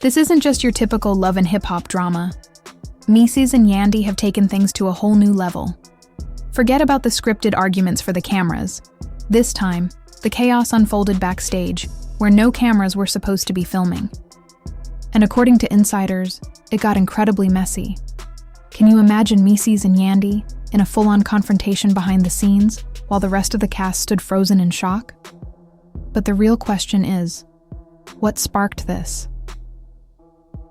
This isn't just your typical love and hip-hop drama. Mendeecees and Yandy have taken things to a whole new level. Forget about the scripted arguments for the cameras. This time, the chaos unfolded backstage, where no cameras were supposed to be filming. And according to insiders, it got incredibly messy. Can you imagine Mendeecees and Yandy in a full-on confrontation behind the scenes, while the rest of the cast stood frozen in shock? But the real question is, what sparked this?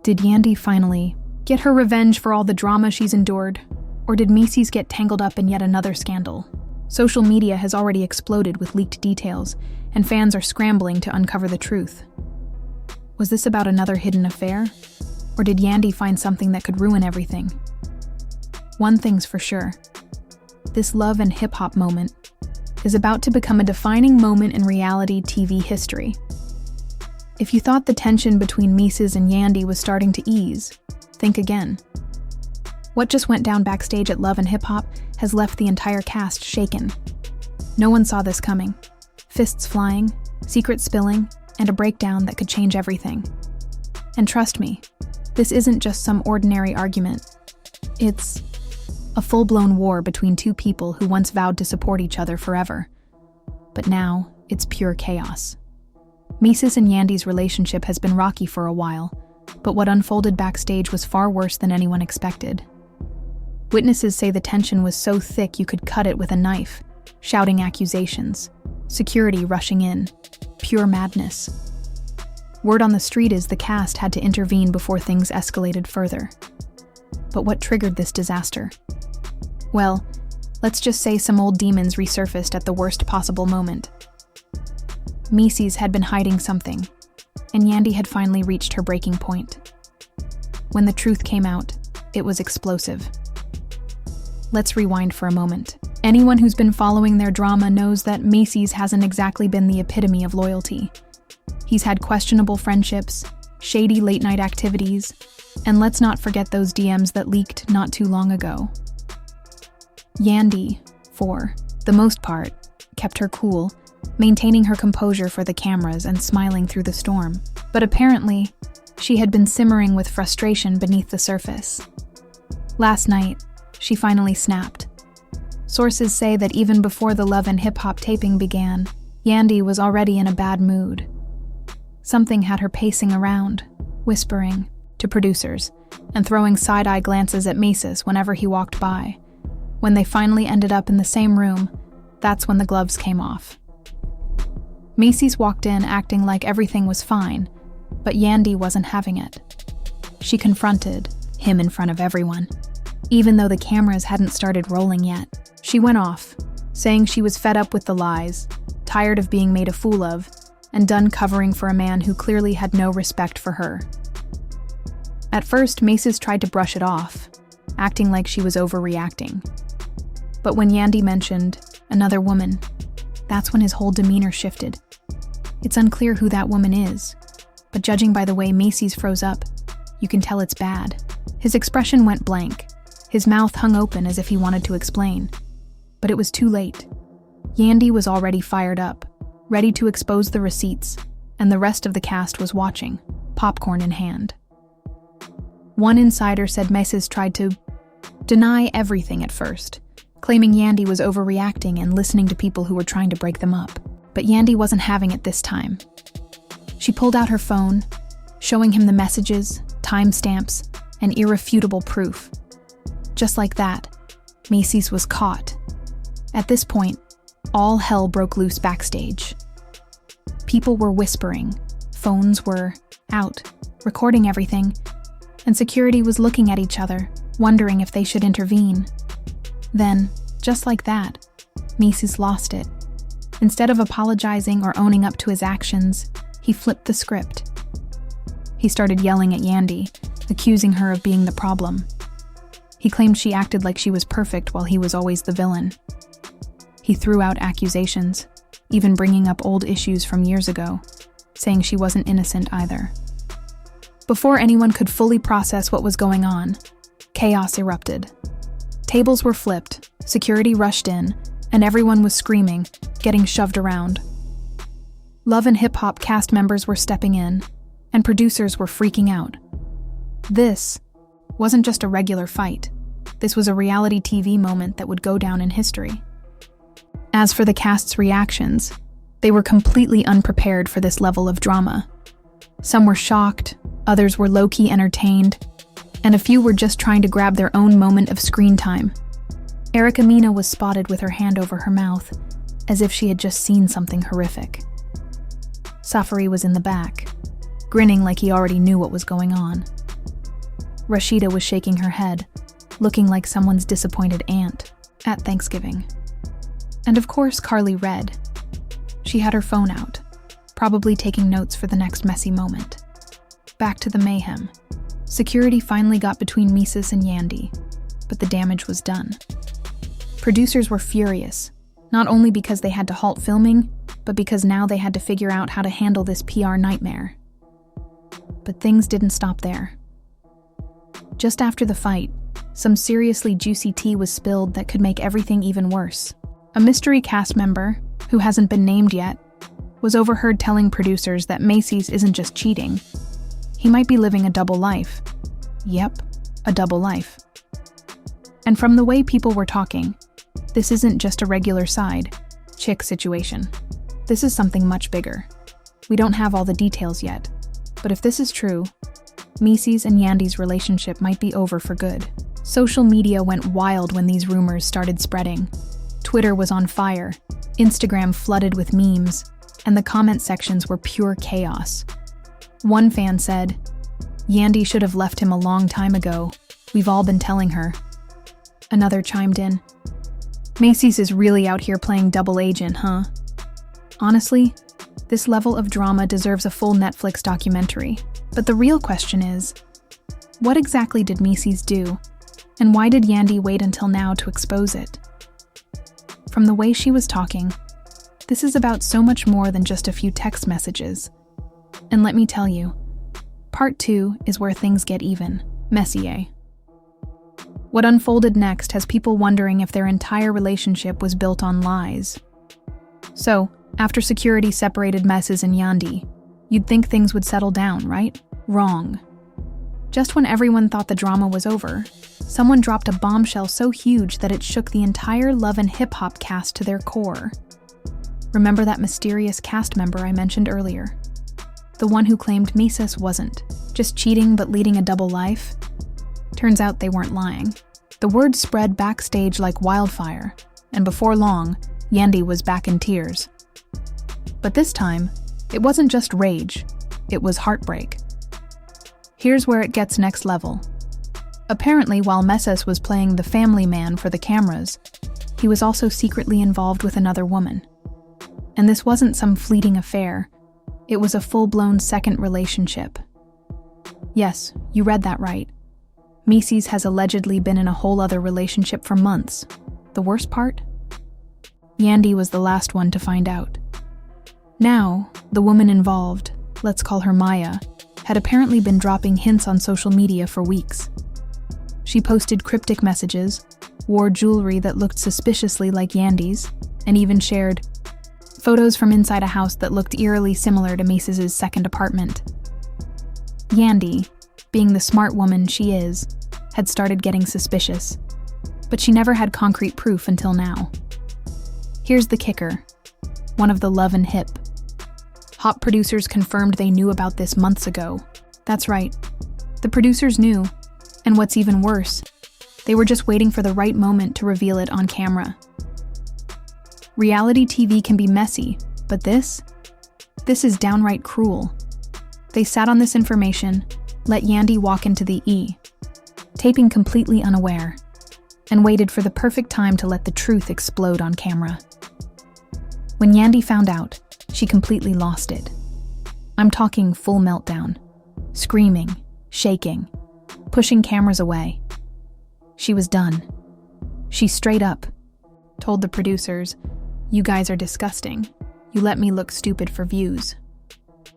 Did Yandy finally get her revenge for all the drama she's endured? Or did Mendeecees get tangled up in yet another scandal? Social media has already exploded with leaked details, and fans are scrambling to uncover the truth. Was this about another hidden affair? Or did Yandy find something that could ruin everything? One thing's for sure. This love and hip-hop moment is about to become a defining moment in reality TV history. If you thought the tension between Mendeecees and Yandy was starting to ease, think again. What just went down backstage at Love and Hip Hop has left the entire cast shaken. No one saw this coming. Fists flying, secrets spilling, and a breakdown that could change everything. And trust me, this isn't just some ordinary argument. It's a full-blown war between two people who once vowed to support each other forever. But now, it's pure chaos. Mendeecees and Yandy's relationship has been rocky for a while, but what unfolded backstage was far worse than anyone expected. Witnesses say the tension was so thick you could cut it with a knife, shouting accusations, security rushing in, pure madness. Word on the street is the cast had to intervene before things escalated further. But what triggered this disaster? Well, let's just say some old demons resurfaced at the worst possible moment. Mendeecees had been hiding something, and Yandy had finally reached her breaking point. When the truth came out, it was explosive. Let's rewind for a moment. Anyone who's been following their drama knows that Mendeecees hasn't exactly been the epitome of loyalty. He's had questionable friendships, shady late-night activities, and let's not forget those DMs that leaked not too long ago. Yandy, for the most part, kept her cool, maintaining her composure for the cameras and smiling through the storm. But apparently, she had been simmering with frustration beneath the surface. Last night, she finally snapped. Sources say that even before the Love and Hip Hop taping began, Yandy was already in a bad mood. Something had her pacing around, whispering to producers, and throwing side-eye glances at Mendeecees whenever he walked by. When they finally ended up in the same room, that's when the gloves came off. Mendeecees walked in acting like everything was fine, but Yandy wasn't having it. She confronted him in front of everyone. Even though the cameras hadn't started rolling yet, she went off, saying she was fed up with the lies, tired of being made a fool of, and done covering for a man who clearly had no respect for her. At first, Mendeecees tried to brush it off, acting like she was overreacting. But when Yandy mentioned another woman, that's when his whole demeanor shifted. It's unclear who that woman is, but judging by the way Mendeecees froze up, you can tell it's bad. His expression went blank. His mouth hung open as if he wanted to explain. But it was too late. Yandy was already fired up, ready to expose the receipts, and the rest of the cast was watching, popcorn in hand. One insider said Mendeecees tried to deny everything at first, claiming Yandy was overreacting and listening to people who were trying to break them up. But Yandy wasn't having it this time. She pulled out her phone, showing him the messages, timestamps, and irrefutable proof. Just like that, Mendeecees was caught. At this point, all hell broke loose backstage. People were whispering, phones were out, recording everything, and security was looking at each other, wondering if they should intervene. Then, just like that, Mendeecees lost it. Instead of apologizing or owning up to his actions, he flipped the script. He started yelling at Yandy, accusing her of being the problem. He claimed she acted like she was perfect while he was always the villain. He threw out accusations, even bringing up old issues from years ago, saying she wasn't innocent either. Before anyone could fully process what was going on, chaos erupted. Tables were flipped, security rushed in, and everyone was screaming, getting shoved around. Love and Hip Hop cast members were stepping in, and producers were freaking out. This wasn't just a regular fight. This was a reality TV moment that would go down in history. As for the cast's reactions, they were completely unprepared for this level of drama. Some were shocked, others were low-key entertained, and a few were just trying to grab their own moment of screen time. Erica Mena was spotted with her hand over her mouth, as if she had just seen something horrific. Safari was in the back, grinning like he already knew what was going on. Rashida was shaking her head, looking like someone's disappointed aunt at Thanksgiving. And of course, Carly Red. She had her phone out, probably taking notes for the next messy moment. Back to the mayhem. Security finally got between Mendeecees and Yandy, but the damage was done. Producers were furious, not only because they had to halt filming, but because now they had to figure out how to handle this PR nightmare. But things didn't stop there. Just after the fight, some seriously juicy tea was spilled that could make everything even worse. A mystery cast member, who hasn't been named yet, was overheard telling producers that Mendeecees isn't just cheating. He might be living a double life. Yep, a double life. And from the way people were talking, this isn't just a regular side chick situation. This is something much bigger. We don't have all the details yet, but if this is true, Mendeecees and Yandy's relationship might be over for good. Social media went wild when these rumors started spreading. Twitter was on fire, Instagram flooded with memes, and the comment sections were pure chaos. One fan said, "Yandy should have left him a long time ago. We've all been telling her." Another chimed in, "Mendeecees is really out here playing double agent, huh?" Honestly, this level of drama deserves a full Netflix documentary. But the real question is, what exactly did Mendeecees do, and why did Yandy wait until now to expose it? From the way she was talking, this is about so much more than just a few text messages. And let me tell you, part 2 is where things get even messier. What unfolded next has people wondering if their entire relationship was built on lies. So, after security separated Mendeecees and Yandy, you'd think things would settle down, right? Wrong. Just when everyone thought the drama was over, someone dropped a bombshell so huge that it shook the entire Love and Hip Hop cast to their core. Remember that mysterious cast member I mentioned earlier? The one who claimed Mendeecees wasn't just cheating but leading a double life? Turns out they weren't lying. The word spread backstage like wildfire, and before long, Yandy was back in tears. But this time, it wasn't just rage, it was heartbreak. Here's where it gets next level. Apparently, while Mendeecees was playing the family man for the cameras, he was also secretly involved with another woman. And this wasn't some fleeting affair, it was a full-blown second relationship. Yes, you read that right. Mendeecees has allegedly been in a whole other relationship for months. The worst part? Yandy was the last one to find out. Now, the woman involved, let's call her Maya, had apparently been dropping hints on social media for weeks. She posted cryptic messages, wore jewelry that looked suspiciously like Yandy's, and even shared photos from inside a house that looked eerily similar to Mendeecees' second apartment. Yandy, being the smart woman she is, had started getting suspicious, but she never had concrete proof until now. Here's the kicker, one of the Love and Hip. Hop producers confirmed they knew about this months ago. That's right, the producers knew, and what's even worse, they were just waiting for the right moment to reveal it on camera. Reality TV can be messy, but this is downright cruel. They sat on this information, let Yandy walk into the taping completely unaware, and waited for the perfect time to let the truth explode on camera. When Yandy found out, she completely lost it. I'm talking full meltdown, screaming, shaking, pushing cameras away. She was done. She straight up told the producers, "You guys are disgusting. You let me look stupid for views."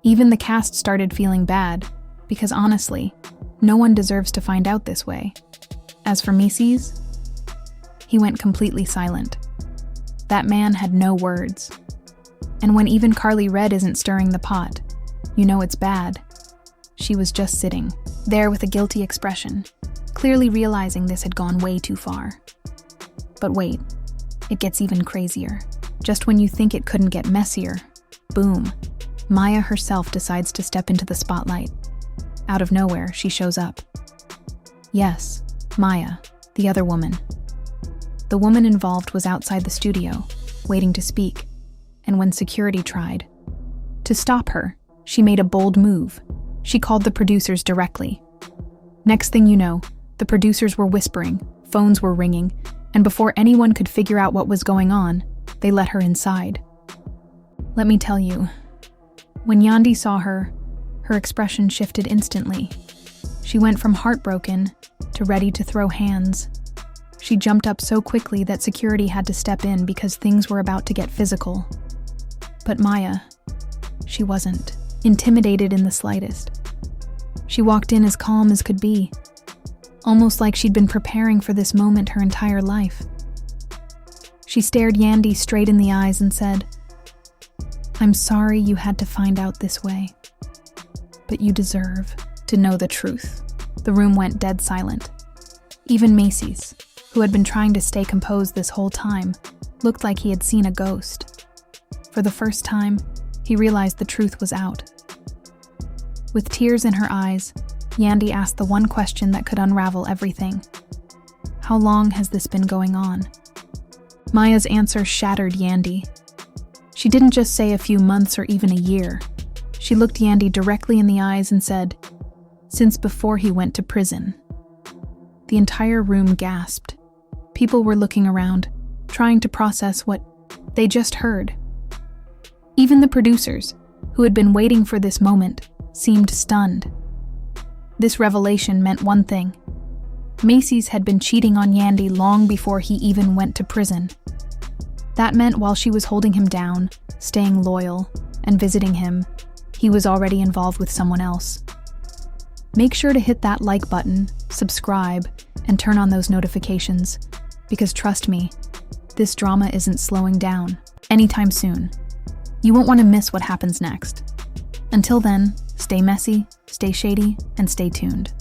Even the cast started feeling bad, because honestly, no one deserves to find out this way. As for Mendeecees, he went completely silent. That man had no words. And when even Carly Red isn't stirring the pot, you know it's bad. she was just sitting there with a guilty expression, clearly realizing this had gone way too far. But wait, it gets even crazier. Just when you think it couldn't get messier, boom, Maya herself decides to step into the spotlight. Out of nowhere, she shows up. Yes, Maya, the other woman. The woman involved was outside the studio, waiting to speak, and when security tried to stop her, she made a bold move. She called the producers directly. Next thing you know, the producers were whispering, phones were ringing, and before anyone could figure out what was going on, they let her inside. Let me tell you, when Yandy saw her, her expression shifted instantly. She went from heartbroken to ready to throw hands. She jumped up so quickly that security had to step in because things were about to get physical. But Maya, she wasn't intimidated in the slightest. She walked in as calm as could be, almost like she'd been preparing for this moment her entire life. She stared Yandy straight in the eyes and said, "I'm sorry you had to find out this way, but you deserve to know the truth." The room went dead silent. Even Mendeecees, who had been trying to stay composed this whole time, looked like he had seen a ghost. For the first time, he realized the truth was out. With tears in her eyes, Yandy asked the one question that could unravel everything. How long has this been going on? Maya's answer shattered Yandy. She didn't just say a few months or even a year. She looked Yandy directly in the eyes and said, "Since before he went to prison." The entire room gasped. People were looking around, trying to process what they just heard. Even the producers, who had been waiting for this moment, seemed stunned. This revelation meant one thing. Mendeecees had been cheating on Yandy long before he even went to prison. That meant while she was holding him down, staying loyal, and visiting him, he was already involved with someone else. Make sure to hit that like button, subscribe, and turn on those notifications, because trust me, this drama isn't slowing down anytime soon. You won't want to miss what happens next. Until then, stay messy, stay shady, and stay tuned.